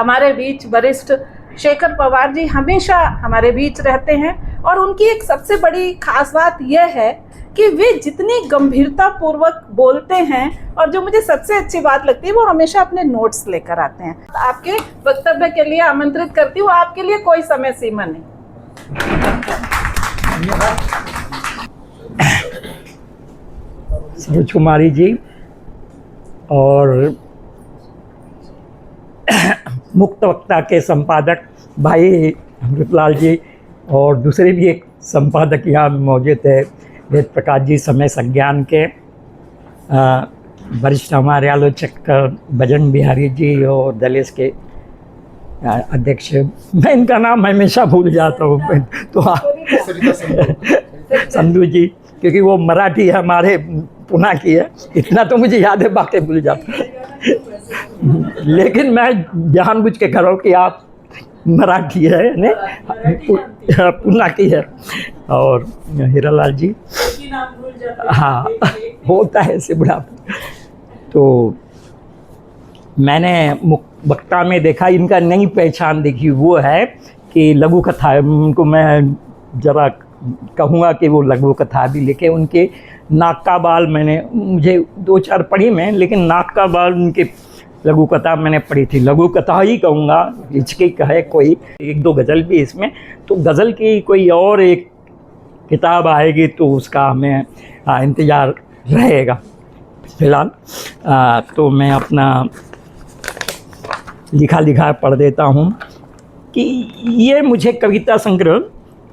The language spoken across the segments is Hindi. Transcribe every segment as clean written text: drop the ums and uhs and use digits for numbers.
हमारे बीच वरिष्ठ शेखर पवार जी हमेशा हमारे बीच रहते हैं और उनकी एक सबसे बड़ी खास बात यह है कि वे जितनी गंभीरता पूर्वक बोलते हैं और जो मुझे सबसे अच्छी बात लगती है वो हमेशा अपने नोट्स लेकर आते हैं। आपके वक्तव्य के लिए आमंत्रित करती हूँ, आपके लिए कोई समय सीमा नहीं। सरोज कुमारी जी और मुक्त वक्ता के संपादक भाई अमृतलाल जी और दूसरे भी एक संपादक यहाँ मौजूद है, वेद प्रकाश जी, समय संज्ञान के वरिष्ठ हमारे आलोचक भजन बिहारी जी और दलित के अध्यक्ष, मैं इनका नाम हमेशा भूल जाता हूँ तो संधू जी, क्योंकि वो मराठी है, हमारे पुणे की है, इतना तो मुझे याद है, बाकी भूल जाता लेकिन मैं जानबूझ के कर रहा हूँ कि आप मराठी है ने पुणे की है। और हीरालाल जी, हाँ होता है ऐसे बुढ़ापा। तो मैंने वक्ता में देखा, इनका नई पहचान देखी वो है कि लघु कथा, उनको मैं ज़रा कहूँगा कि वो लघु कथा भी लिखे। उनके नाक का बाल मैंने, मुझे 2-4 पढ़ी मैं, लेकिन नाक का बाल उनके लघु कथा मैंने पढ़ी थी, लघु कथा ही कहूँगा, हिचकी कहे कोई, 1-2 गज़ल भी इसमें। तो गज़ल की कोई और एक किताब आएगी तो उसका हमें इंतज़ार रहेगा। फिलहाल तो मैं अपना लिखा पढ़ देता हूँ कि ये मुझे कविता संग्रह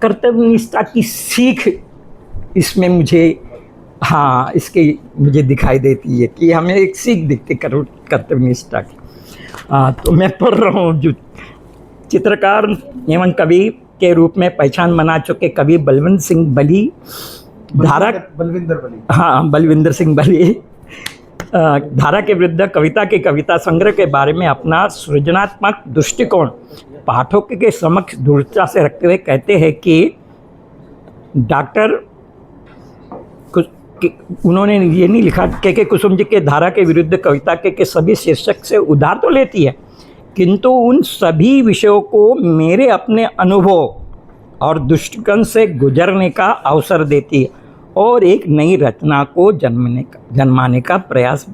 कर्तव्यनिष्ठा की सीख इसमें मुझे, हाँ इसकी मुझे दिखाई देती है कि हमें एक सीख दिखती कर्तव्यनिष्ठा की। तो मैं पढ़ रहा हूँ, जो चित्रकार एवं कवि के रूप में पहचान बना चुके कवि बलविंदर सिंह बली, बलविंदर सिंह बली धारा के विरुद्ध कविता के कविता संग्रह के बारे में अपना सृजनात्मक दृष्टिकोण पाठकों के समक्ष दृढ़ता से रखते हुए कहते हैं कि डॉक्टर, उन्होंने ये नहीं लिखा के कुसुम जी के धारा के विरुद्ध कविता के सभी शीर्षक से उधार तो लेती है, किंतु उन सभी विषयों को मेरे अपने अनुभव और दृष्टिकोण से गुजरने का अवसर देती है और एक नई रचना को जन्माने का प्रयास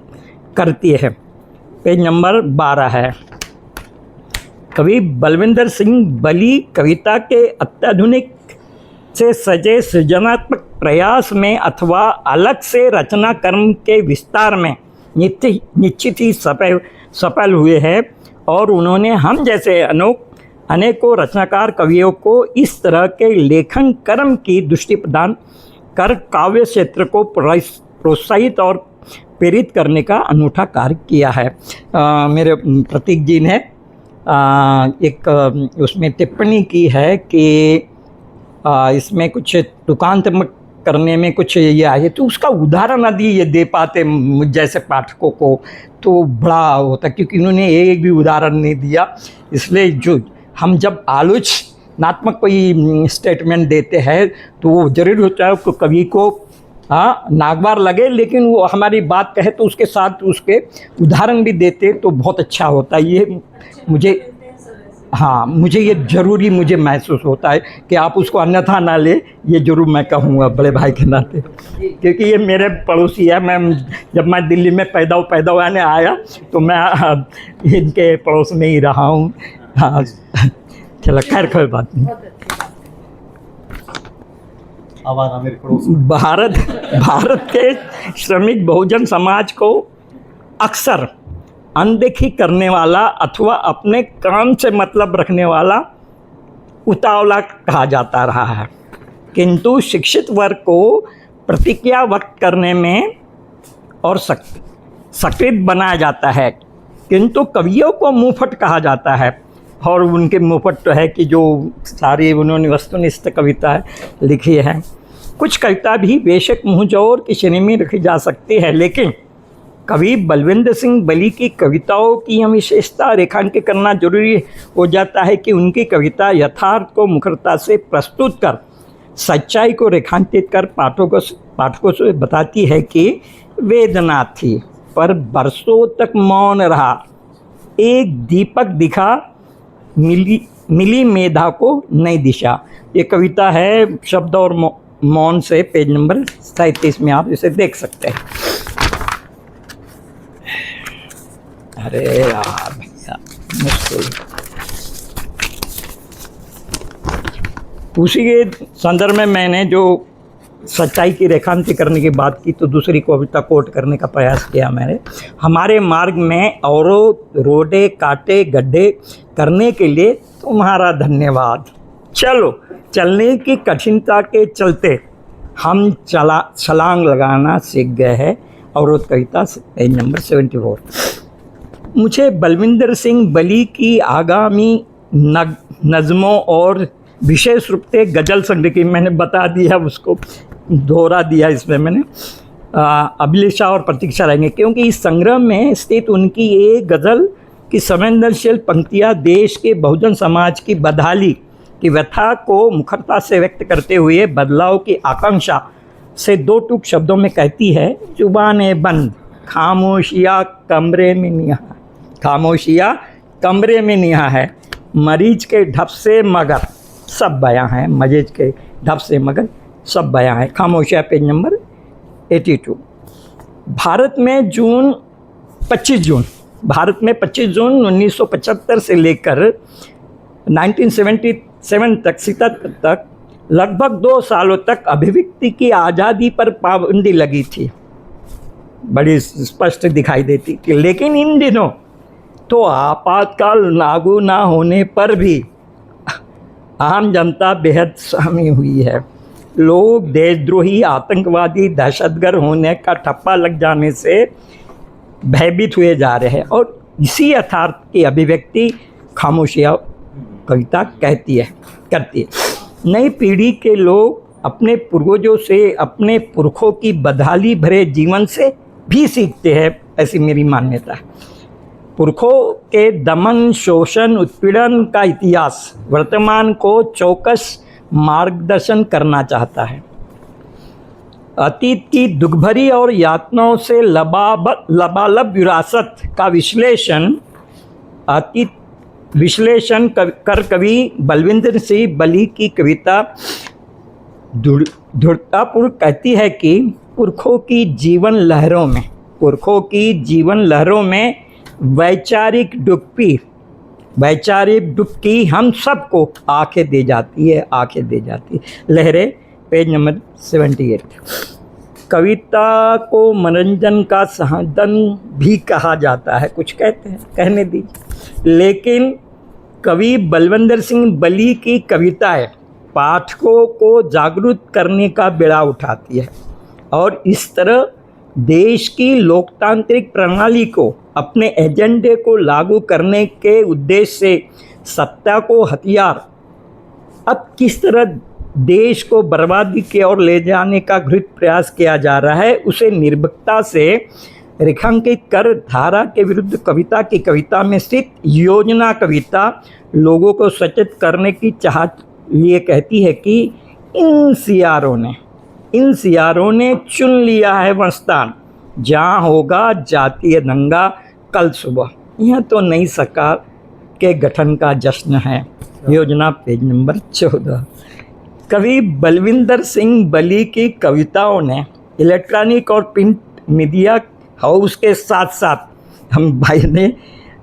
करती है। पेज नंबर 12 है। कवि बलविंदर सिंह बली कविता के अत्याधुनिक से सजे सृजनात्मक प्रयास में अथवा अलग से रचना कर्म के विस्तार में निश्चित ही सफल हुए हैं और उन्होंने हम जैसे अनेकों रचनाकार कवियों को इस तरह के लेखन कर्म की दृष्टि प्रदान कर काव्य क्षेत्र को प्रोत्साहित और प्रेरित करने का अनूठा कार्य किया है। मेरे प्रतीक जी ने एक उसमें टिप्पणी की है कि इसमें कुछ तुकांतमक करने में कुछ ये आए, तो उसका उदाहरण यदि ये दे पाते मुझ जैसे पाठकों को तो बड़ा होता, क्योंकि उन्होंने एक भी उदाहरण नहीं दिया। इसलिए जो हम जब आलोचनात्मक कोई स्टेटमेंट देते हैं तो वो जरूर होता है कि कवि को नागवार लगे, लेकिन वो हमारी बात कहे तो उसके साथ उसके उदाहरण भी देते तो बहुत अच्छा होता है। ये मुझे, हाँ मुझे ये ज़रूरी मुझे महसूस होता है कि आप उसको अन्यथा ना ले, ये ज़रूर मैं कहूँगा बड़े भाई के नाते, क्योंकि ये मेरे पड़ोसी है। जब मैं दिल्ली में पैदा होने आया तो मैं इनके पड़ोस में ही रहा हूँ। हाँ चलो खैर कोई बात नहीं। भारत के श्रमिक बहुजन समाज को अक्सर अनदेखी करने वाला अथवा अपने काम से मतलब रखने वाला उतावला कहा जाता रहा है, किंतु शिक्षित वर्ग को प्रतिक्रिया व्यक्त करने में और सक्रिय बनाया जाता है, किंतु कवियों को मुंहफट कहा जाता है। और उनके मुंहफट तो है कि जो सारी उन्होंने वस्तुनिष्ठ कविता लिखी है। कुछ कविता भी बेशक मुंहजोर की श्रेणी में रखी जा सकती है, लेकिन कवि बलविंदर सिंह बली की कविताओं की यह विशेषता रेखांकित करना जरूरी हो जाता है कि उनकी कविता यथार्थ को मुखरता से प्रस्तुत कर सच्चाई को रेखांकित कर पाठकों से बताती है कि वेदना थी पर बरसों तक मौन रहा, एक दीपक दिखा, मिली मेधा को नई दिशा। ये कविता है शब्द और मौन से, पेज नंबर 37 में आप इसे देख सकते हैं। अरे यार भैया मुश्किल। उसी के संदर्भ में मैंने जो सच्चाई की रेखांकित करने की बात की, तो दूसरी कविता कोट करने का प्रयास किया मैंने। हमारे मार्ग में औरों रोडे काटे गड्ढे करने के लिए तुम्हारा धन्यवाद। चलो चलने की कठिनता के चलते हम छलांग लगाना सीख गए हैं। अवरोध कविता पेज नंबर 74। मुझे बलविंदर सिंह बली की आगामी नज़मों और विशेष रूप से गज़ल संग्रह की, मैंने बता दिया, उसको दोहरा दिया इसमें मैंने, अभिलाषा और प्रतीक्षा रहेंगे, क्योंकि इस संग्रह में स्थित उनकी एक गज़ल की संवेदनशील पंक्तियाँ देश के बहुजन समाज की बदहाली की व्यथा को मुखरता से व्यक्त करते हुए बदलाव की आकांक्षा से दो टूक शब्दों में कहती है, जुबानें बंद, खामोशियाँ कमरे में निहा, खामोशियाँ कमरे में निहा है, मरीज के ढप से मगर सब बयां है, मरीज के ढप से मगर सब बयां है। खामोशियाँ पेज नंबर 82। भारत में 25 जून 1975 से लेकर 1977 तक सितंबर तक लगभग 2 सालों तक अभिव्यक्ति की आज़ादी पर पाबंदी लगी थी, बड़ी स्पष्ट दिखाई देती थी। लेकिन इन दिनों तो आपातकाल लागू ना होने पर भी आम जनता बेहद सहमी हुई है। लोग देशद्रोही, आतंकवादी, दहशतगर्द होने का ठप्पा लग जाने से भयभीत हुए जा रहे हैं, और इसी यथार्थ की अभिव्यक्ति खामोशियाँ कविता करती है। नई पीढ़ी के लोग अपने पूर्वजों से, अपने पुरखों की बदहाली भरे जीवन से भी सीखते हैं, ऐसी मेरी मान्यता है। पुरखों के दमन, शोषण, उत्पीड़न का इतिहास वर्तमान को चौकस मार्गदर्शन करना चाहता है। अतीत की दुखभरी और यातनाओं से लबालब विरासत का विश्लेषण कर कवि बलविंदर सिंह बली की कविता दृढ़तापूर्वक कहती है कि पुरखों की जीवन लहरों में वैचारिक डुबकी हम सबको आंखें दे जाती है। लहरें पेज नंबर 78। कविता को मनोरंजन का साधन भी कहा जाता है, कुछ कहते हैं, कहने दीजिए। लेकिन कवि बलविंदर सिंह बली की कविताएं पाठकों को जागरूक करने का बेड़ा उठाती है, और इस तरह देश की लोकतांत्रिक प्रणाली को अपने एजेंडे को लागू करने के उद्देश्य से सत्ता को हथियार, अब किस तरह देश को बर्बादी की ओर ले जाने का घृत प्रयास किया जा रहा है, उसे निर्भीकता से रेखांकित कर धारा के विरुद्ध कविता में स्थित योजना कविता लोगों को सचेत करने की चाहत लिए कहती है कि इन सियारों ने चुन लिया है वह स्थान जहाँ होगा जातीय दंगा कल सुबह। यह तो नई सरकार के गठन का जश्न है। योजना पेज नंबर 14। कवि बलविंदर सिंह बली की कविताओं ने इलेक्ट्रॉनिक और प्रिंट मीडिया हाउस के साथ साथ, हम भाई ने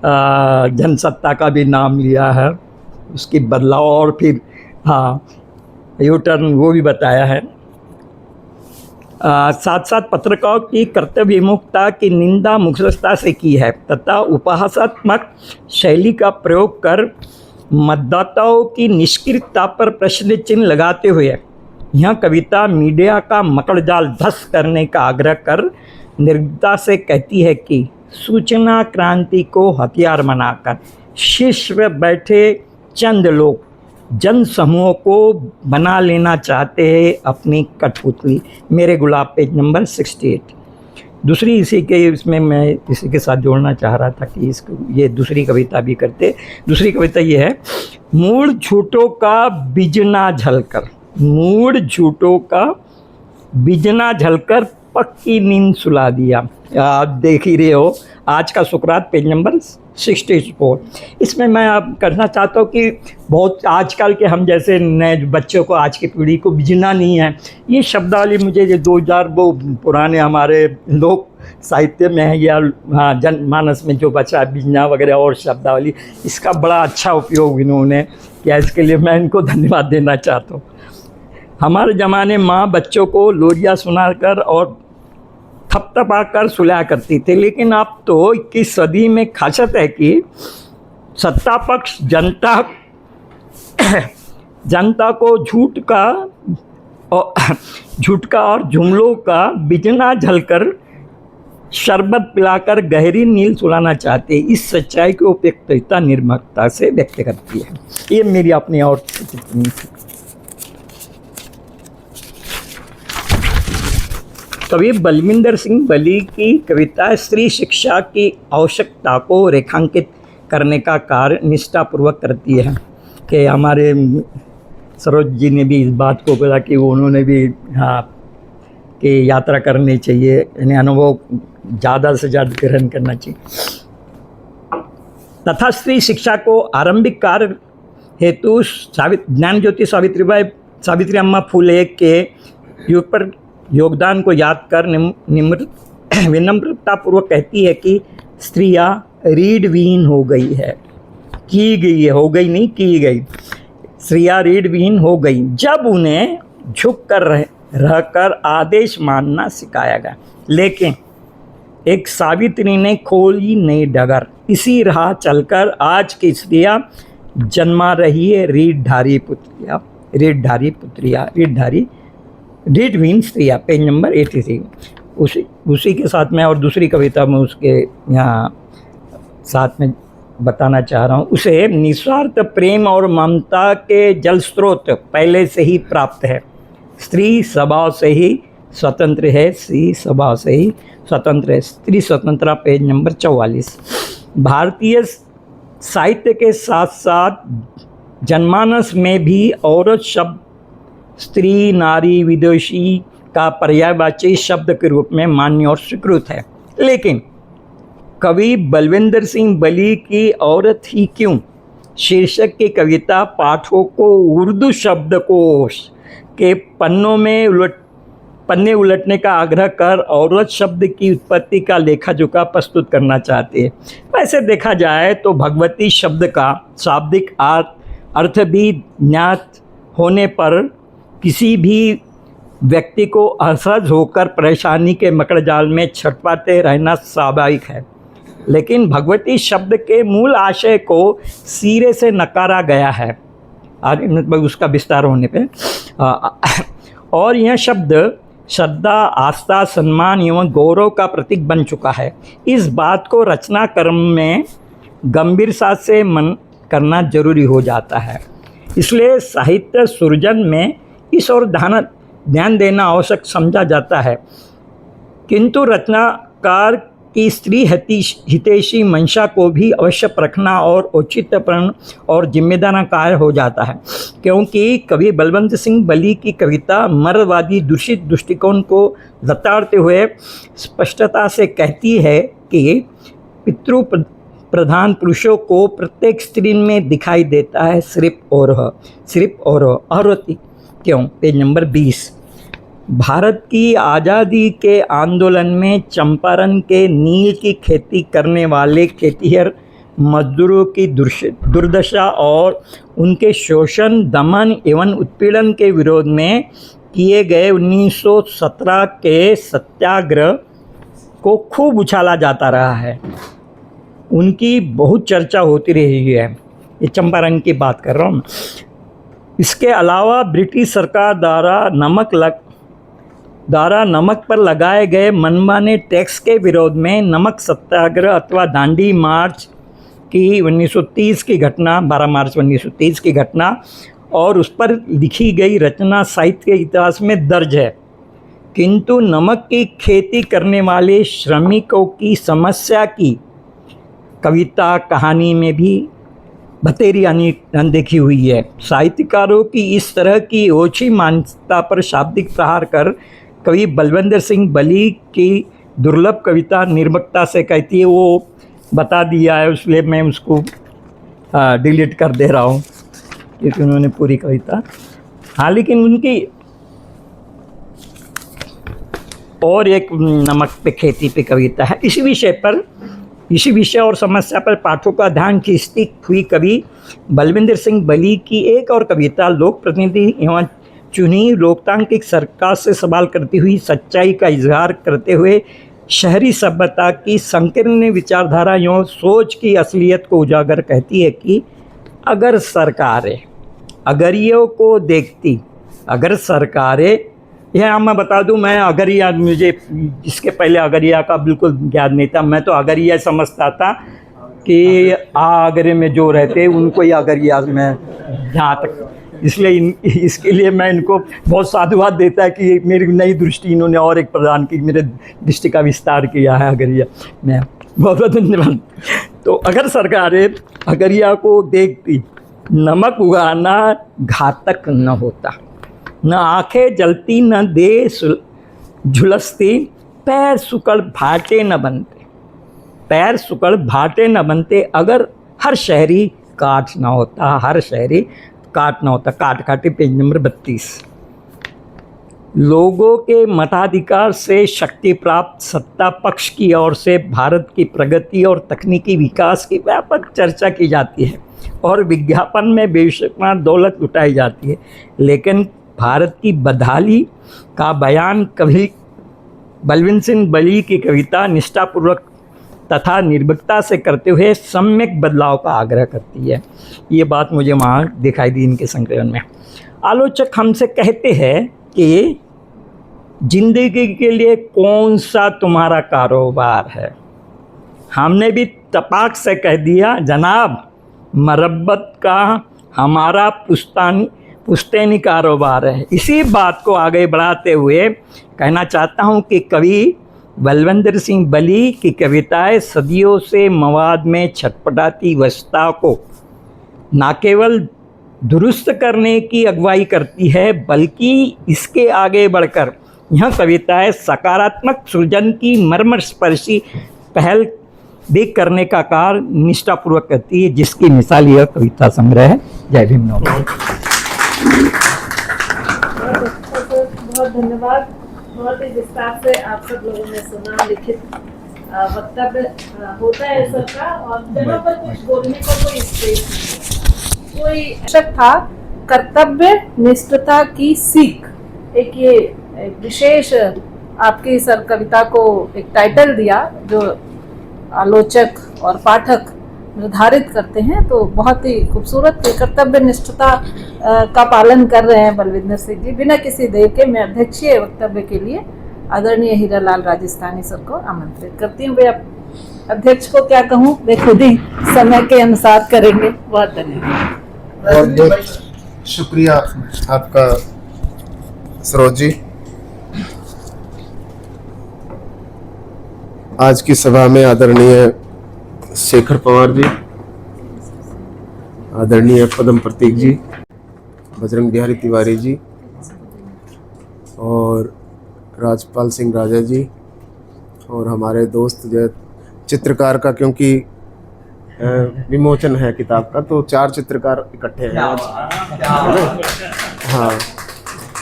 जनसत्ता का भी नाम लिया है, उसकी बदलाव और फिर यू टर्न वो भी बताया है, साथ साथ पत्रकारों की कर्तव्य मुक्ता की निंदा मुखरता से की है, तथा उपहासात्मक शैली का प्रयोग कर मतदाताओं की निष्क्रियता पर प्रश्न चिन्ह लगाते हुए यह कविता मीडिया का मकड़जाल ध्वस्त करने का आग्रह कर निर्भीकता से कहती है कि सूचना क्रांति को हथियार बनाकर शीर्ष पर बैठे चंद लोग जन समूह को बना लेना चाहते हैं अपनी कठपुतली। मेरे गुलाब पेज नंबर 68। दूसरी इसमें मैं इसी के साथ जोड़ना चाह रहा था कि ये दूसरी कविता भी करते। दूसरी कविता ये है, मूड झूठों का बिजना झलकर पक्की नींद सुला दिया। आप देख ही रहे हो आज का सुकरात पेज नंबर 64। इसमें मैं आप करना चाहता हूँ कि बहुत आजकल के हम जैसे नए बच्चों को, आज की पीढ़ी को बिजना नहीं है ये शब्दावली। मुझे ये 2000 वो पुराने हमारे लोक साहित्य में है या हाँ जनमानस में जो बचा बिजना वगैरह और शब्दावली, इसका बड़ा अच्छा उपयोग इन्होंने किया। इसके लिए मैं इनको धन्यवाद देना चाहता हूँ। हमारे ज़माने माँ बच्चों को लोरियाँ सुनाकर और थपथपा कर सुलाया करती थी, लेकिन अब तो 21 सदी में खासियत है कि सत्ता पक्ष जनता को झूठ का और जुमलों का बिजना झलकर शरबत पिलाकर गहरी नींद सुलाना चाहते हैं। इस सच्चाई को उपयुक्तता निर्मकता से व्यक्त करती है। ये मेरी अपनी और टिप्पणी थी। कवि बलविंदर सिंह बली की कविता स्त्री शिक्षा की आवश्यकता को रेखांकित करने का कार्य निष्ठापूर्वक करती है। कि हमारे सरोज जी ने भी इस बात को बोला कि उन्होंने भी हाँ कि यात्रा करनी चाहिए, यानी अनुभव ज़्यादा से ज़्यादा ग्रहण करना चाहिए। तथा स्त्री शिक्षा को आरंभिक कार्य हेतु ज्ञान ज्योति सावित्री अम्मा फूले के युग पर योगदान को याद कर विनम्रतापूर्वक कहती है कि स्त्रियां रीढ़विहीन हो गई है, की गई है, हो गई नहीं की गई। स्त्रियां रीढ़विहीन हो गई जब उन्हें झुक कर रहकर आदेश मानना सिखाया गया। लेकिन एक सावित्री ने खोली नई डगर। इसी राह चलकर आज की स्त्रियां जन्मा रही है रीढ़धारी रीढ़विहीन स्त्रियां। Page number 83। उसी के साथ में और दूसरी कविता में उसके यहाँ साथ में बताना चाह रहा हूँ। उसे निस्वार्थ प्रेम और ममता के जल स्रोत पहले से ही प्राप्त है। स्त्री स्वभाव से ही स्वतंत्र है, स्त्री स्वभाव से ही स्वतंत्र है। स्त्री स्वतंत्रता पेज नंबर 44। भारतीय साहित्य के साथ साथ जनमानस में भी औरत शब्द स्त्री, नारी, विदुषी का पर्यायवाची शब्द के रूप में मान्य और स्वीकृत है। लेकिन कवि बलविंदर सिंह बली की औरत ही क्यों शीर्षक की कविता पाठकों को उर्दू शब्दकोश के पन्ने उलटने का आग्रह कर औरत शब्द की उत्पत्ति का लेखा जोखा प्रस्तुत करना चाहते हैं। वैसे देखा जाए तो भगवती शब्द का शाब्दिक अर्थ भी ज्ञात होने पर किसी भी व्यक्ति को असहज होकर परेशानी के मकड़जाल में छटपटाते रहना स्वाभाविक है। लेकिन भगवती शब्द के मूल आशय को सिरे से नकारा गया है आगे मतलब उसका विस्तार होने पे और यह शब्द श्रद्धा, आस्था, सम्मान एवं गौरव का प्रतीक बन चुका है। इस बात को रचना क्रम में गंभीरता से मन करना जरूरी हो जाता है। इसलिए साहित्य सृजन में इस ओर ध्यान देना आवश्यक समझा जाता है। किंतु रचनाकार की स्त्री हितैषी मंशा को भी अवश्य परखना और औचित्यपूर्ण और जिम्मेदार कार्य हो जाता है, क्योंकि कवि बलवंत सिंह बली की कविता मर्दवादी दूषित दृष्टिकोण को लताड़ते हुए स्पष्टता से कहती है कि पितृ प्रधान पुरुषों को प्रत्येक स्त्री में दिखाई देता है सिर्फ और औरती क्यों। Page number 20। भारत की आज़ादी के आंदोलन में चंपारण के नील की खेती करने वाले खेतिहर मजदूरों की दुर्दशा और उनके शोषण, दमन एवं उत्पीड़न के विरोध में किए गए 1917 के सत्याग्रह को खूब उछाला जाता रहा है। उनकी बहुत चर्चा होती रही है। ये चंपारण की बात कर रहा हूँ। इसके अलावा ब्रिटिश सरकार द्वारा नमक पर लगाए गए मनमाने टैक्स के विरोध में नमक सत्याग्रह अथवा दांडी मार्च की 1930 की घटना, 12 मार्च 1930 की घटना और उस पर लिखी गई रचना साहित्य के इतिहास में दर्ज है। किंतु नमक की खेती करने वाले श्रमिकों की समस्या की कविता कहानी में भी बतेरी अनदेखी हुई है। साहित्यकारों की इस तरह की ओछी मानसिकता पर शाब्दिक प्रहार कर कवि बलविंदर सिंह बली की दुर्लभ कविता निर्भकता से कहती है, वो बता दिया है, इसलिए मैं उसको डिलीट कर दे रहा हूँ क्योंकि उन्होंने पूरी कविता। हाँ, लेकिन उनकी और एक नमक पे खेती पे कविता है। इसी विषय और समस्या पर पाठकों का ध्यान खींचती हुई कवि बलविंदर सिंह बली की एक और कविता लोक प्रतिनिधि एवं चुनी लोकतांत्रिक सरकार से सवाल करती हुई सच्चाई का इजहार करते हुए शहरी सभ्यता की संकीर्ण विचारधारा एवं सोच की असलियत को उजागर कहती है कि अगर सरकारें अगरियों को देखती, अगर सरकारें, यह मैं बता दूं, मैं अगरिया, मुझे इसके पहले अगरिया का बिल्कुल ज्ञान नहीं था। मैं तो अगरिया समझता था कि आगरे में जो रहते उनको ही अगरिया में, जहाँ तक, इसलिए इसके लिए मैं इनको बहुत साधुवाद देता है कि मेरी नई दृष्टि इन्होंने और एक प्रदान की, मेरे दृष्टि का विस्तार किया है अगरिया में। बहुत बहुत धन्यवाद। तो अगर सरकारें अगरिया को देखती, नमक उगाना घातक न होता, न आंखें जलती न दे झुलसती, पैर सुकड़ भाटे न बनते, पैर सुकड़ भाटे न बनते, अगर हर शहरी काठ ना होता, हर शहरी काट ना होता। काट काटे पेज नंबर 32। लोगों के मताधिकार से शक्ति प्राप्त सत्ता पक्ष की ओर से भारत की प्रगति और तकनीकी विकास की व्यापक चर्चा की जाती है और विज्ञापन में बेशुमार दौलत लुटाई जाती है, लेकिन भारत की बदहाली का बयान कभी बलविंदर सिंह बली की कविता निष्ठापूर्वक तथा निर्भीकता से करते हुए सम्यक बदलाव का आग्रह करती है। ये बात मुझे वहाँ दिखाई दी इनके संकलन में। आलोचक हमसे कहते हैं कि जिंदगी के लिए कौन सा तुम्हारा कारोबार है। हमने भी तपाक से कह दिया, जनाब, मरब्बत का हमारा पुश्तैनी कारोबार है। इसी बात को आगे बढ़ाते हुए कहना चाहता हूँ कि कवि बलविंदर सिंह बली की कविताएं सदियों से मवाद में छटपटाती व्यवस्था को न केवल दुरुस्त करने की अगुवाई करती है, बल्कि इसके आगे बढ़कर यह कविताएं सकारात्मक सृजन की मर्मस्पर्शी पहल भी करने का कार्य निष्ठापूर्वक करती है, जिसकी मिसाल यह कविता संग्रह है। जय भीम। बहुत धन्यवाद। बहुत ही विस्तार से आप सब लोगों ने सुना। लिखित वक्तव्य होता है सबका, और जगह पर कुछ बोलने को कोई स्पेस नहीं है। कोई आवश्यक था कर्तव्य निष्ठता की सीख, एक ये एक विशेष आपकी सर कविता को एक टाइटल दिया जो आलोचक और पाठक निर्धारित करते हैं। तो बहुत ही खूबसूरत कर्तव्य निष्ठता का पालन कर रहे हैं बलविंदर सिंह जी। बिना किसी देर के मैं अध्यक्षीय वक्तव्य के लिए आदरणीय हीरालाल राजस्थानी सर को आमंत्रित करती हूँ। वे अध्यक्ष को क्या कहूँ, वे खुद ही समय के अनुसार करेंगे। बहुत धन्यवाद। बहुत बहुत शुक्रिया आपका सरोज जी। आज की सभा में आदरणीय शेखर पवार जी, आदरणीय पदम प्रतीक जी, बजरंग बिहारी तिवारी जी और राजपाल सिंह राजा जी, और हमारे दोस्त जो चित्रकार का, क्योंकि विमोचन है किताब का, तो 4 चित्रकार इकट्ठे हैं आज। हाँ,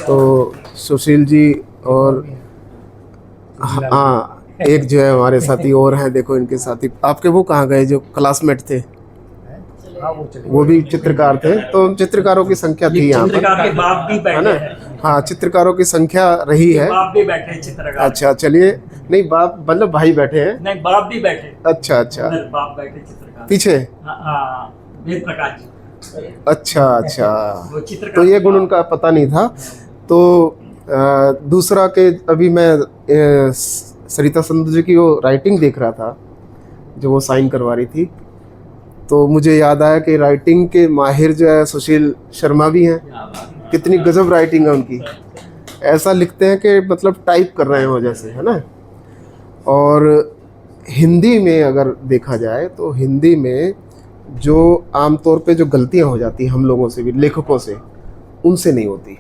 तो सुशील जी और हाँ, एक जो है हमारे साथी और हैं, देखो इनके साथी आपके वो कहाँ गए जो क्लासमेट थे, वो भी चित्रकार थे। तो चित्रकारों की संख्या थी यहाँ पर, के बाप भी बैठे, है ना? हाँ, चित्रकारों की संख्या रही है। बाप भी बैठे चित्रकार। अच्छा, चलिए, नहीं बाप मतलब भाई बैठे हैं, नहीं बाप भी बैठे। अच्छा, बाप बैठे चित्रकार पीछे। वेद प्रकाश जी। अच्छा, तो ये गुण उनका पता नहीं था। तो दूसरा के अभी मैं सरिता संधू जी की वो राइटिंग देख रहा था जो वो साइन करवा रही थी, तो मुझे याद आया कि राइटिंग के माहिर जो है सुशील शर्मा भी हैं। कितनी गजब राइटिंग है उनकी, ऐसा लिखते हैं कि मतलब टाइप कर रहे हो जैसे, है ना। और हिंदी में अगर देखा जाए तो हिंदी में जो आमतौर पे जो गलतियां हो जाती हैं हम लोगों से भी, लेखकों से, उनसे नहीं होती।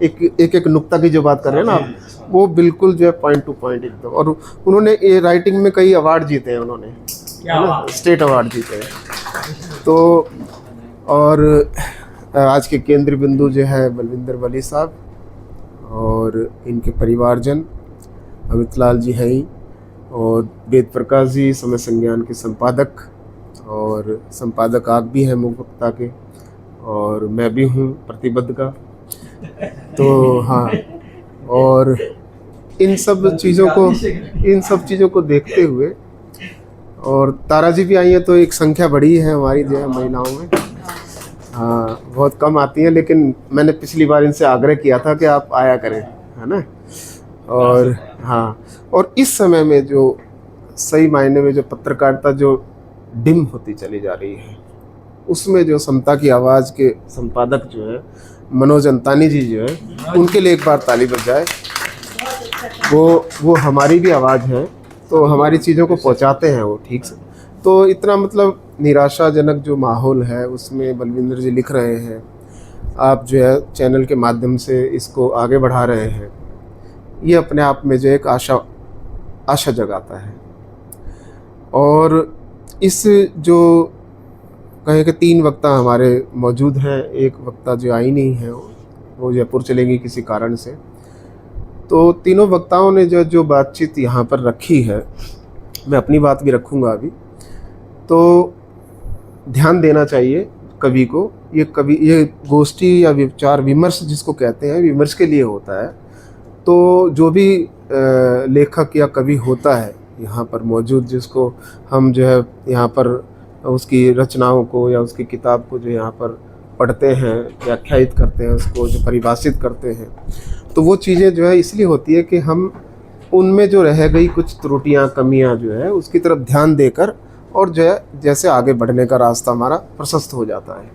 एक एक नुक्ता की जो बात कर रहे हैं ना आप, वो बिल्कुल जो है पॉइंट टू पॉइंट एकदम। और उन्होंने ये राइटिंग में कई अवार्ड जीते हैं उन्होंने, है ना, स्टेट अवार्ड जीते हैं। तो और आज के केंद्र बिंदु जो है बलविंदर वली साहब और इनके परिवारजन, अमित लाल जी हैं ही, और वेद प्रकाश जी समय संज्ञान के संपादक, और संपादक आप भी हैं मूक वक्ता के, और मैं भी हूँ प्रतिबद्ध का। तो हाँ, और इन सब चीज़ों को देखते हुए, और तारा जी भी आई हैं तो एक संख्या बढ़ी है हमारी जो है महिलाओं में। हाँ, बहुत कम आती हैं, लेकिन मैंने पिछली बार इनसे आग्रह किया था कि आप आया करें, है ना। और हाँ, और इस समय में जो सही मायने में जो पत्रकारिता जो डिम होती चली जा रही है, उसमें जो समता की आवाज़ के संपादक जो है मनोज अंतानी जी जो है, उनके लिए एक बार ताली बज जाए। वो हमारी भी आवाज़ है, तो हमारी चीज़ों को पहुंचाते हैं वो ठीक से। तो इतना मतलब निराशाजनक जो माहौल है उसमें बलविंदर जी लिख रहे हैं, आप जो है चैनल के माध्यम से इसको आगे बढ़ा रहे हैं, ये अपने आप में जो एक आशा जगाता है। और इस जो कहें कि 3 वक्ता हमारे मौजूद हैं, एक वक्ता जो आई नहीं है वो जयपुर चलेंगी किसी कारण से, तो तीनों वक्ताओं ने जो बातचीत यहाँ पर रखी है, मैं अपनी बात भी रखूँगा अभी। तो ध्यान देना चाहिए कवि को, ये गोष्ठी या विचार विमर्श जिसको कहते हैं, विमर्श के लिए होता है। तो जो भी लेखक या कवि होता है यहाँ पर मौजूद, जिसको हम जो है यहाँ पर उसकी रचनाओं को या उसकी किताब को जो यहाँ पर पढ़ते हैं, व्याख्यायित करते हैं, उसको जो परिभाषित करते हैं, तो वो चीज़ें जो है इसलिए होती है कि हम उनमें जो रह गई कुछ त्रुटियाँ, कमियाँ जो है उसकी तरफ ध्यान देकर, और जो है जैसे आगे बढ़ने का रास्ता हमारा प्रशस्त हो जाता है।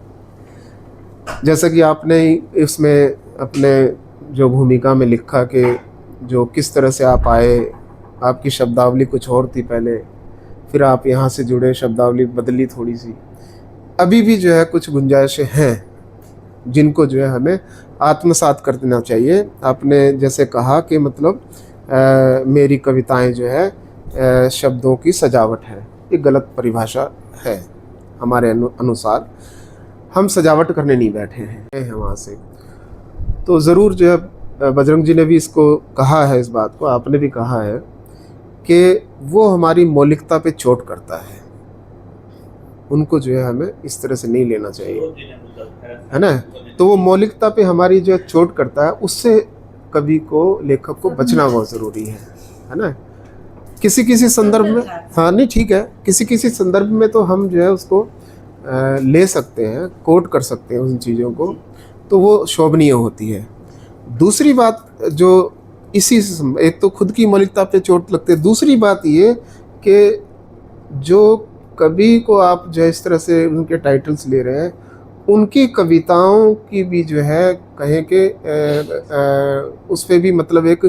जैसा कि आपने इसमें अपने जो भूमिका में लिखा कि जो किस तरह से आप आए, आपकी शब्दावली कुछ और थी पहले, फिर आप यहाँ से जुड़े, शब्दावली बदली थोड़ी सी। अभी भी जो है कुछ गुंजाइशें हैं जिनको जो है हमें आत्मसात कर देना चाहिए। आपने जैसे कहा कि मतलब मेरी कविताएं जो है शब्दों की सजावट है, ये गलत परिभाषा है हमारे अनुसार। हम सजावट करने नहीं बैठे हैं वहाँ से। तो ज़रूर जो है बजरंग जी ने भी इसको कहा है, इस बात को आपने भी कहा है कि वो हमारी मौलिकता पे चोट करता है, उनको जो है हमें इस तरह से नहीं लेना चाहिए, है ना। तो वो मौलिकता पे हमारी जो चोट करता है, उससे कवि को, लेखक को बचना बहुत ज़रूरी है ना। किसी संदर्भ में, हाँ नहीं ठीक है, किसी संदर्भ में तो हम जो है उसको ले सकते हैं, कोट कर सकते हैं उन चीज़ों को, तो वो शोभनीय होती है। दूसरी बात जो एक तो खुद की मौलिकता पे चोट लगती है, दूसरी बात ये कि जो कवि को आप जो इस तरह से उनके टाइटल्स ले रहे हैं, उनकी कविताओं की भी जो है कहें कि उस पर भी मतलब एक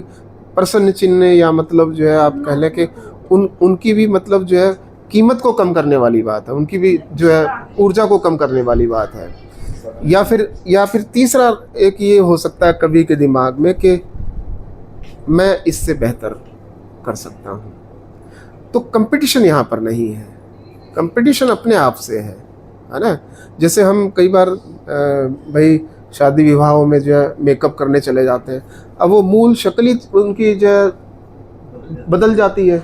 प्रश्न चिन्ह, या मतलब जो है आप कह लें कि उनकी भी मतलब जो है कीमत को कम करने वाली बात है, उनकी भी जो है ऊर्जा को कम करने वाली बात है। या फिर तीसरा एक ये हो सकता है कवि के दिमाग में कि मैं इससे बेहतर कर सकता हूँ। तो कंपटीशन यहाँ पर नहीं है, कंपटीशन अपने आप से है ना। जैसे हम कई बार भाई शादी विवाहों में जो है मेकअप करने चले जाते हैं, अब वो मूल शक्ल ही उनकी जो है बदल जाती है।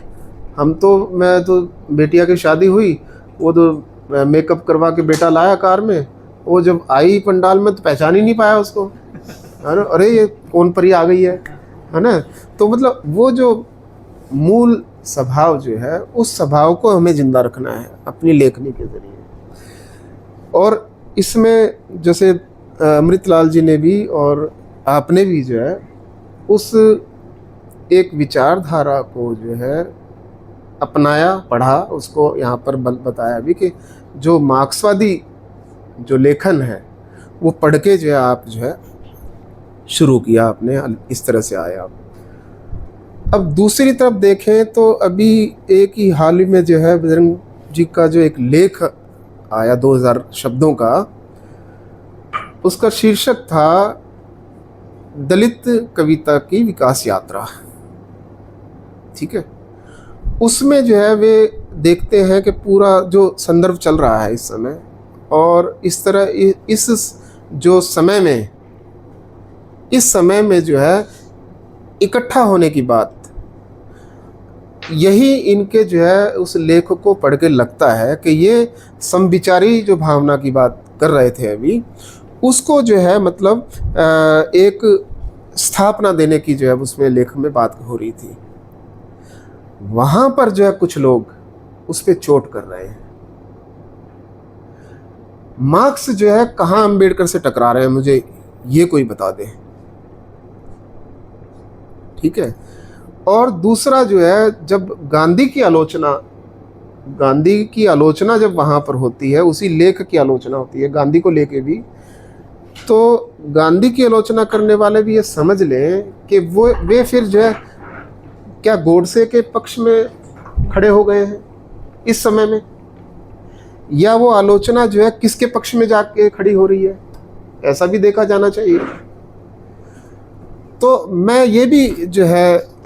मैं तो बेटिया की शादी हुई, वो तो मेकअप करवा के बेटा लाया कार में, वो जब आई पंडाल में तो पहचान ही नहीं पाया उसको, है ना। अरे ये कौन परी आ गई है ना। तो मतलब वो जो मूल स्वभाव जो है, उस स्वभाव को हमें जिंदा रखना है अपनी लेखनी के जरिए। और इसमें जैसे अमृतलाल जी ने भी और आपने भी जो है उस एक विचारधारा को जो है अपनाया, पढ़ा, उसको यहाँ पर बताया भी कि जो मार्क्सवादी जो लेखन है वो पढ़ के जो है आप जो है शुरू किया आपने, इस तरह से आया आप। अब दूसरी तरफ देखें तो अभी एक ही हाल ही में जो है बजरंग जी का जो एक लेख आया 2000 शब्दों का, उसका शीर्षक था दलित कविता की विकास यात्रा, ठीक है, उसमें जो है वे देखते हैं कि पूरा जो संदर्भ चल रहा है इस समय, और इस तरह इस जो समय में, इस समय में जो है इकट्ठा होने की बात, यही इनके जो है उस लेख को पढ़ के लगता है कि ये समविचारी जो भावना की बात कर रहे थे अभी, उसको जो है मतलब एक स्थापना देने की जो है उसमें लेख में बात हो रही थी। वहाँ पर जो है कुछ लोग उस पर चोट कर रहे हैं। मार्क्स जो है कहाँ अंबेडकर से टकरा रहे हैं, मुझे ये कोई बता दे, ठीक है। और दूसरा जो है, जब गांधी की आलोचना जब वहाँ पर होती है, उसी लेख की आलोचना होती है गांधी को लेके भी, तो गांधी की आलोचना करने वाले भी ये समझ लें कि वे फिर जो है क्या गोडसे के पक्ष में खड़े हो गए हैं इस समय में, या वो आलोचना जो है किसके पक्ष में जाके खड़ी हो रही है, ऐसा भी देखा जाना चाहिए। तो मैं ये भी जो है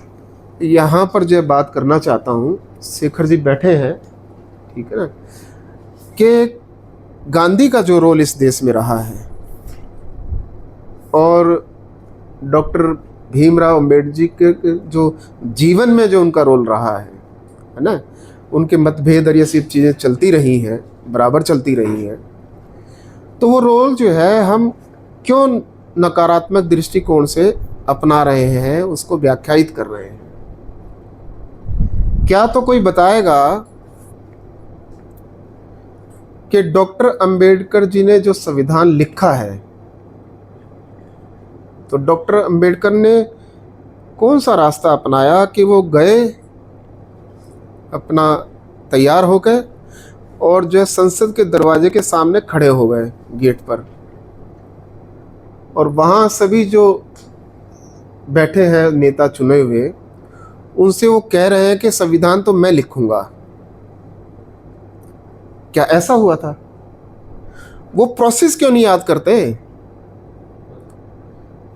यहाँ पर जो बात करना चाहता हूँ, शेखर जी बैठे हैं, ठीक है ना, कि गांधी का जो रोल इस देश में रहा है और डॉक्टर भीमराव अम्बेडकर जी के जो जीवन में जो उनका रोल रहा है ना, उनके मतभेद और ये सब चीज़ें चलती रही हैं, बराबर चलती रही हैं, तो वो रोल जो है हम क्यों नकारात्मक दृष्टिकोण से अपना रहे हैं, उसको व्याख्यायित कर रहे हैं। क्या तो कोई बताएगा कि डॉक्टर अंबेडकर जी ने जो संविधान लिखा है, तो डॉक्टर अंबेडकर ने कौन सा रास्ता अपनाया कि वो गए अपना तैयार हो गए और जो है संसद के दरवाजे के सामने खड़े हो गए गेट पर, और वहाँ सभी जो बैठे हैं नेता चुने हुए, उनसे वो कह रहे हैं कि संविधान तो मैं लिखूंगा। क्या ऐसा हुआ था? वो प्रोसेस क्यों नहीं याद करते?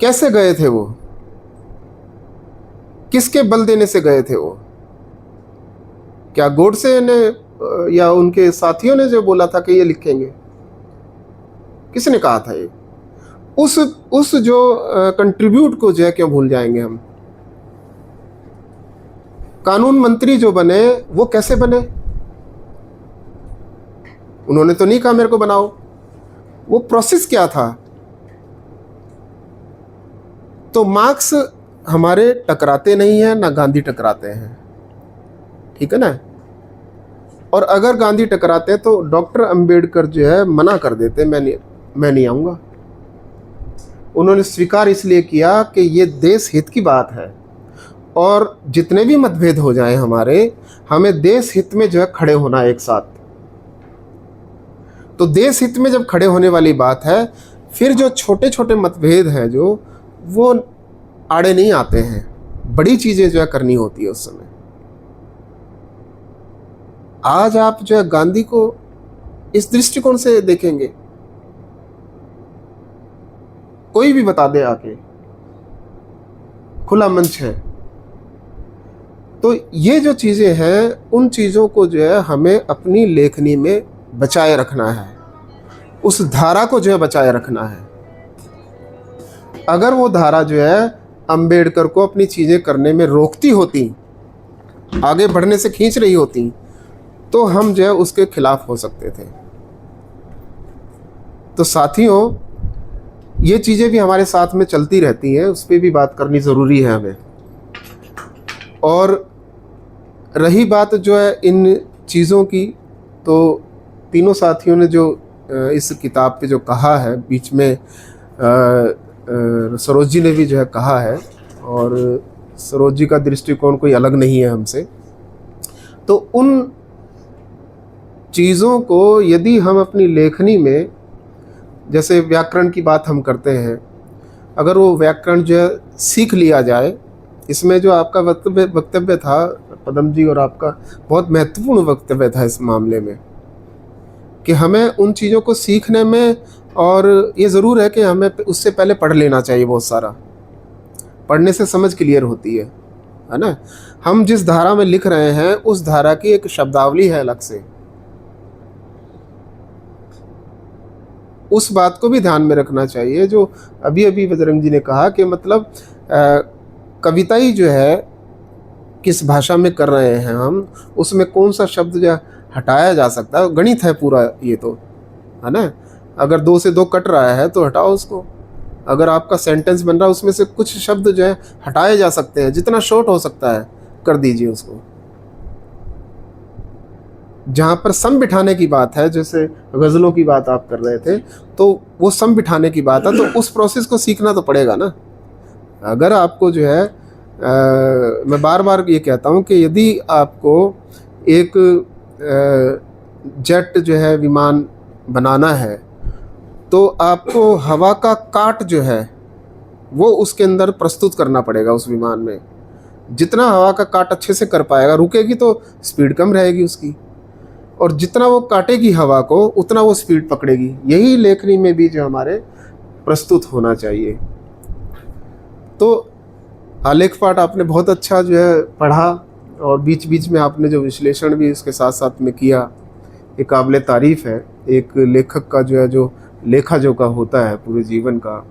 कैसे गए थे वो? किसके बल देने से गए थे वो? क्या गोडसे ने या उनके साथियों ने जो बोला था कि ये लिखेंगे? किसने कहा था ये? उस जो कंट्रीब्यूट को जो है क्यों भूल जाएंगे हम? कानून मंत्री जो बने वो कैसे बने? उन्होंने तो नहीं कहा मेरे को बनाओ। वो प्रोसेस क्या था? तो मार्क्स हमारे टकराते नहीं हैं, ना गांधी टकराते हैं, ठीक है ना। और अगर गांधी टकराते हैं तो डॉक्टर अंबेडकर जो है मना कर देते, मैं नहीं आऊँगा। उन्होंने स्वीकार इसलिए किया कि ये देश हित की बात है, और जितने भी मतभेद हो जाएं हमारे, हमें देश हित में जो है खड़े होना एक साथ। तो देश हित में जब खड़े होने वाली बात है, फिर जो छोटे छोटे मतभेद हैं जो वो आड़े नहीं आते हैं, बड़ी चीज़ें जो है करनी होती है उस समय। आज आप जो है गांधी को इस दृष्टिकोण से देखेंगे, कोई भी बता दे आके, खुला मंच है। तो ये जो चीज़ें हैं, उन चीज़ों को जो है हमें अपनी लेखनी में बचाए रखना है, उस धारा को जो है बचाए रखना है। अगर वो धारा जो है अंबेडकर को अपनी चीज़ें करने में रोकती होती, आगे बढ़ने से खींच रही होती, तो हम जो है उसके खिलाफ हो सकते थे। तो साथियों, ये चीज़ें भी हमारे साथ में चलती रहती हैं, उस पर भी बात करनी ज़रूरी है हमें। और रही बात जो है इन चीज़ों की, तो तीनों साथियों ने जो इस किताब पे जो कहा है, बीच में सरोज जी ने भी जो है कहा है, और सरोज जी का दृष्टिकोण कोई अलग नहीं है हमसे। तो उन चीज़ों को यदि हम अपनी लेखनी में, जैसे व्याकरण की बात हम करते हैं, अगर वो व्याकरण जो है सीख लिया जाए, इसमें जो आपका वक्तव्य था पदम जी, और आपका बहुत महत्वपूर्ण वक्तव्य था इस मामले में, कि हमें उन चीज़ों को सीखने में, और ये ज़रूर है कि हमें उससे पहले पढ़ लेना चाहिए बहुत सारा, पढ़ने से समझ क्लियर होती है ना। हम जिस धारा में लिख रहे हैं उस धारा की एक शब्दावली है अलग से, उस बात को भी ध्यान में रखना चाहिए। जो अभी अभी बजरंग जी ने कहा कि मतलब कविता ही जो है किस भाषा में कर रहे हैं हम, उसमें कौन सा शब्द जो हटाया जा सकता है, गणित है पूरा ये तो, है ना। अगर 2 से 2 कट रहा है तो हटाओ उसको। अगर आपका सेंटेंस बन रहा है उसमें से कुछ शब्द जो है हटाए जा सकते हैं, जितना शॉर्ट हो सकता है कर दीजिए उसको। जहाँ पर सम बिठाने की बात है, जैसे गज़लों की बात आप कर रहे थे, तो वो सम बिठाने की बात है, तो उस प्रोसेस को सीखना तो पड़ेगा ना। अगर आपको जो है मैं बार बार ये कहता हूँ कि यदि आपको एक जेट जो है विमान बनाना है तो आपको हवा का काट जो है वो उसके अंदर प्रस्तुत करना पड़ेगा उस विमान में। जितना हवा का काट अच्छे से कर पाएगा, रुकेगी तो स्पीड कम रहेगी उसकी, और जितना वो काटेगी हवा को उतना वो स्पीड पकड़ेगी। यही लेखनी में भी जो हमारे प्रस्तुत होना चाहिए। तो आलेख पाठ आपने बहुत अच्छा जो है पढ़ा, और बीच बीच में आपने जो विश्लेषण भी इसके साथ साथ में किया, ये काबिल तारीफ़ है। एक लेखक का जो है जो लेखा जो का होता है पूरे जीवन का,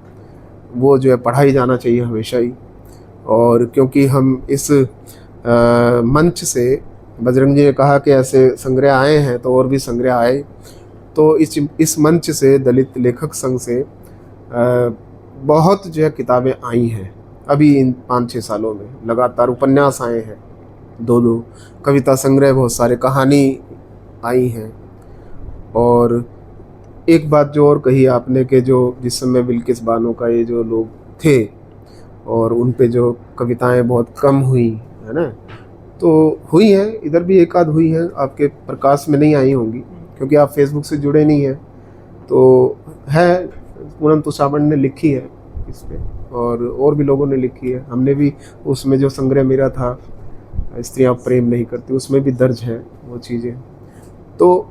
वो जो है पढ़ाई जाना चाहिए हमेशा ही। और क्योंकि हम इस मंच से, बजरंग जी ने कहा कि ऐसे संग्रह आए हैं तो और भी संग्रह आए, तो इस मंच से दलित लेखक संघ से बहुत जो है किताबें आई हैं अभी इन 5-6 सालों में। लगातार उपन्यास आए हैं, 2-2 कविता संग्रह, बहुत सारे कहानी आई हैं। और एक बात जो और कही आपने कि जो जिस समय बिल्किस बानो का ये जो लोग थे और उन पे जो कविताएं बहुत कम हुई, है ना, तो हुई हैं, इधर भी एक आध हुई हैं, आपके प्रकाश में नहीं आई होंगी क्योंकि आप फेसबुक से जुड़े नहीं हैं। तो है, पूनम तुषावन ने लिखी है इस पे, और भी लोगों ने लिखी है। हमने भी उसमें जो संग्रह मेरा था स्त्रियां प्रेम नहीं करती, उसमें भी दर्ज है वो चीज़ें। तो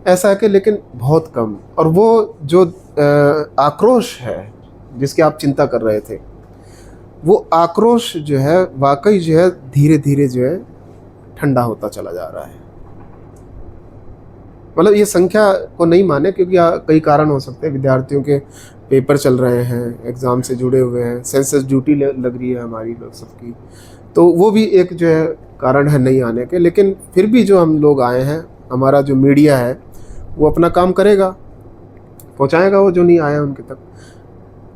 ऐसा है कि लेकिन बहुत कम। और वो जो आक्रोश है जिसकी आप चिंता कर रहे थे, वो आक्रोश जो है वाकई जो है धीरे धीरे जो है ठंडा होता चला जा रहा है। मतलब ये संख्या को नहीं माने, क्योंकि कई कारण हो सकते हैं। विद्यार्थियों के पेपर चल रहे हैं, एग्ज़ाम से जुड़े हुए हैं, सेंसस ड्यूटी लग रही है हमारी लोग सबकी, तो वो भी एक जो है कारण है नहीं आने के। लेकिन फिर भी जो हम लोग आए हैं, हमारा जो मीडिया है वो अपना काम करेगा, पहुंचाएगा वो जो नहीं आए हैं उनके तक।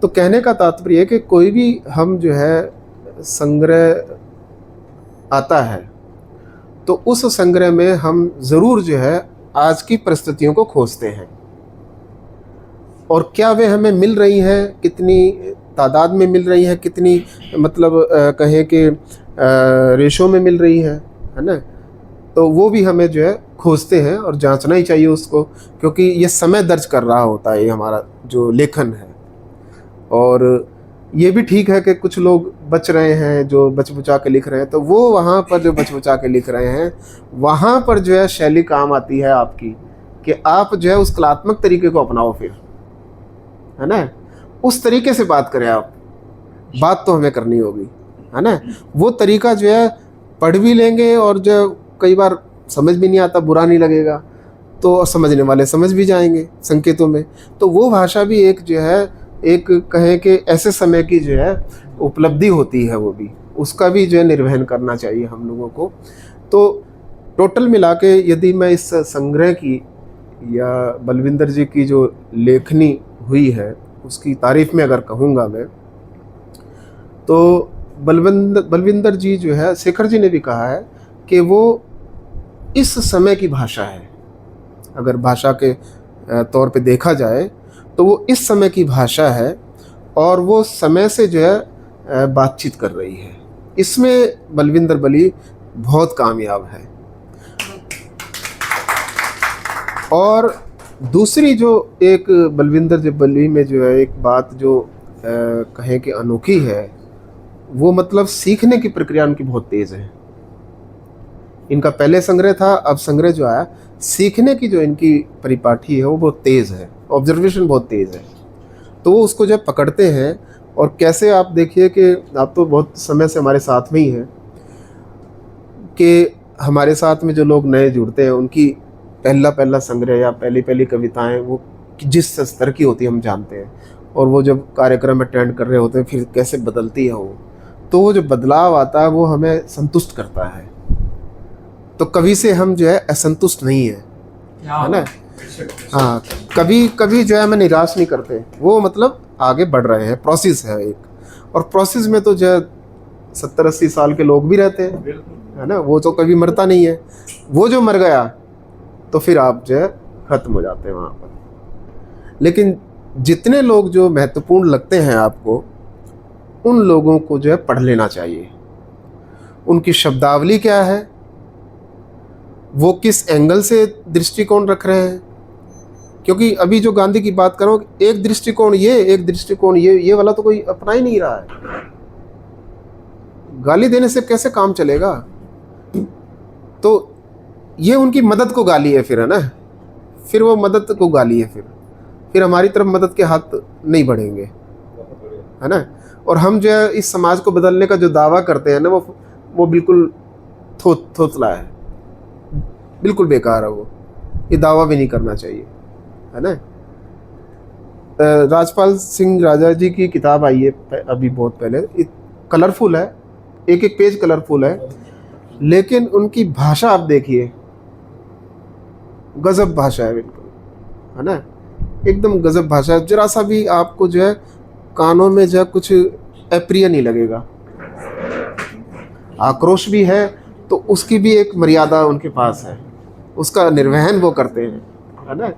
तो कहने का तात्पर्य है कि कोई भी हम जो है संग्रह आता है तो उस संग्रह में हम ज़रूर जो है आज की परिस्थितियों को खोजते हैं, और क्या वे हमें मिल रही हैं, कितनी तादाद में मिल रही हैं, कितनी मतलब कहें कि रेशो में मिल रही है ना, तो वो भी हमें जो है खोजते हैं और जांचना ही चाहिए उसको, क्योंकि ये समय दर्ज कर रहा होता है ये हमारा जो लेखन है। और ये भी ठीक है कि कुछ लोग बच रहे हैं जो बचबुचा के लिख रहे हैं, तो वो वहाँ पर जो बचबुचा के लिख रहे हैं वहाँ पर जो है शैली काम आती है आपकी, कि आप जो है उस कलात्मक तरीके को अपनाओ फिर, है ना, उस तरीके से बात करें आप। बात तो हमें करनी होगी, है ना। वो तरीका जो है पढ़ भी लेंगे और जो कई बार समझ भी नहीं आता, बुरा नहीं लगेगा, तो समझने वाले समझ भी जाएंगे संकेतों में। तो वो भाषा भी एक जो है, एक कहें कि ऐसे समय की जो है उपलब्धि होती है, वो भी उसका भी जो है निर्वहन करना चाहिए हम लोगों को। तो टोटल मिला के यदि मैं इस संग्रह की या बलविंदर जी की जो लेखनी हुई है उसकी तारीफ में अगर कहूँगा मैं, तो बलविंदर जी जो है, शेखर जी ने भी कहा है कि वो इस समय की भाषा है। अगर भाषा के तौर पे देखा जाए तो वो इस समय की भाषा है और वो समय से जो है बातचीत कर रही है। इसमें बलविंदर बली बहुत कामयाब है। और दूसरी जो एक बलविंदर बली में जो है एक बात जो कहें कि अनोखी है, वो मतलब सीखने की प्रक्रिया उनकी बहुत तेज़ है। इनका पहले संग्रह था, अब संग्रह जो आया, सीखने की जो इनकी परिपाठी है वो बहुत तेज़ है, ऑब्जर्वेशन बहुत तेज़ है। तो वो उसको जब पकड़ते हैं और कैसे आप देखिए कि आप तो बहुत समय से हमारे साथ में ही हैं कि हमारे साथ में जो लोग नए जुड़ते हैं उनकी पहला संग्रह या पहली कविताएं वो जिस स्तर की होती है हम जानते हैं, और वो जब कार्यक्रम अटेंड कर रहे होते हैं फिर कैसे बदलती है वो, तो वो जो बदलाव आता है वो हमें संतुष्ट करता है। तो कवि से हम जो है असंतुष्ट नहीं है ना। हाँ, कभी जो है हमें निराश नहीं करते, वो मतलब आगे बढ़ रहे हैं, प्रोसेस है एक, और प्रोसेस में तो जो है 70-80 साल के लोग भी रहते हैं, है ना, वो तो कभी मरता नहीं है। वो जो मर गया तो फिर आप जो है खत्म हो जाते हैं वहाँ पर। लेकिन जितने लोग जो महत्वपूर्ण लगते हैं आपको, उन लोगों को जो है पढ़ लेना चाहिए। उनकी शब्दावली क्या है, वो किस एंगल से दृष्टिकोण रख रहे हैं, क्योंकि अभी जो गांधी की बात करो, एक दृष्टिकोण ये वाला तो कोई अपना ही नहीं रहा है। गाली देने से कैसे काम चलेगा? तो ये उनकी मदद को गाली है फिर, है ना, फिर वो मदद को गाली है, फिर हमारी तरफ मदद के हाथ नहीं बढ़ेंगे, है ना। और हम जो है इस समाज को बदलने का जो दावा करते हैं ना, वो बिल्कुल थोथला है, बिल्कुल बेकार है। वो ये दावा भी नहीं करना चाहिए, है ना। राजपाल सिंह राजा जी की किताब आई है अभी बहुत पहले, कलरफुल है, एक एक पेज कलरफुल है, लेकिन उनकी भाषा आप देखिए, गजब भाषा है बिल्कुल, है ना, एकदम गजब भाषा। जरा सा भी आपको जो है कानों में जो है कुछ अप्रिय नहीं लगेगा। आक्रोश भी है तो उसकी भी एक मर्यादा उनके पास है, उसका निर्वहन वो करते हैं, है ना।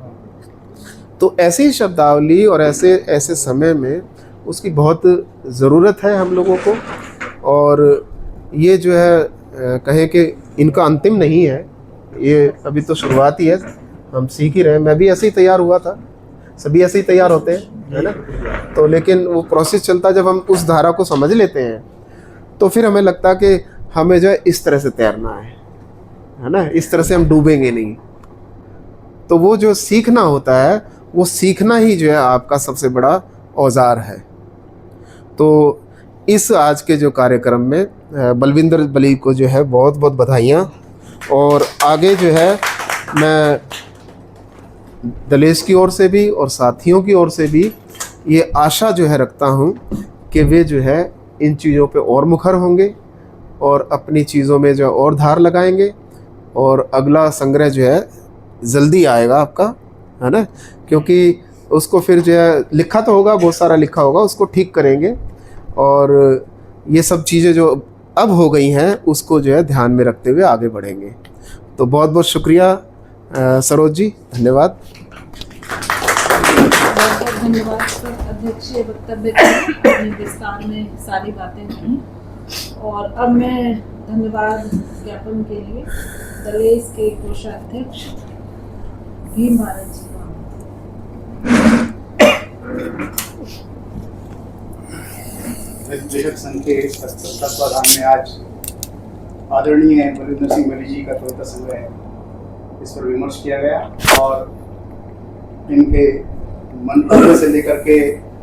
तो ऐसी शब्दावली और ऐसे समय में उसकी बहुत ज़रूरत है हम लोगों को। और ये जो है कहें कि इनका अंतिम नहीं है, ये अभी तो शुरुआत ही है, हम सीख ही रहे हैं। मैं भी ऐसे ही तैयार हुआ था, सभी ऐसे ही तैयार होते हैं, है ना। तो लेकिन वो प्रोसेस चलता, जब हम उस धारा को समझ लेते हैं तो फिर हमें लगता है कि हमें जो है इस तरह से तैरना है ना, इस तरह से हम डूबेंगे नहीं। तो वो जो सीखना होता है, वो सीखना ही जो है आपका सबसे बड़ा औजार है। तो इस आज के जो कार्यक्रम में बलविंदर बली को जो है बहुत बहुत बधाइयाँ। और आगे जो है मैं दलेश की ओर से भी और साथियों की ओर से भी ये आशा जो है रखता हूँ कि वे जो है इन चीज़ों पे और मुखर होंगे और अपनी चीज़ों में जो और धार लगाएंगे, और अगला संग्रह जो है जल्दी आएगा आपका, है ना, क्योंकि उसको फिर जो है लिखा तो होगा, बहुत सारा लिखा होगा, उसको ठीक करेंगे। और ये सब चीज़ें जो अब हो गई हैं उसको जो है ध्यान में रखते हुए आगे बढ़ेंगे। तो बहुत बहुत शुक्रिया सरोज जी, धन्यवाद। बहुत धन्यवाद सर, अध्यक्ष वक्तव्य के विस्तार में सारी बातें कही। और अब मैं धन्यवाद ज्ञापन के लिए दलेस के कोषाध्यक्ष भीम भारत जी को। लेखक संघ के तत्वाधान में आज आदरणीय बलविंदर सिंह बली जी का कविता संग्रह, इस पर विमर्श किया गया और इनके मंतव्य से लेकर के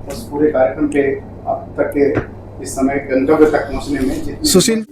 उस पूरे कार्यक्रम पे अब तक के इस समय गंतव्य तक पहुंचने में सुशील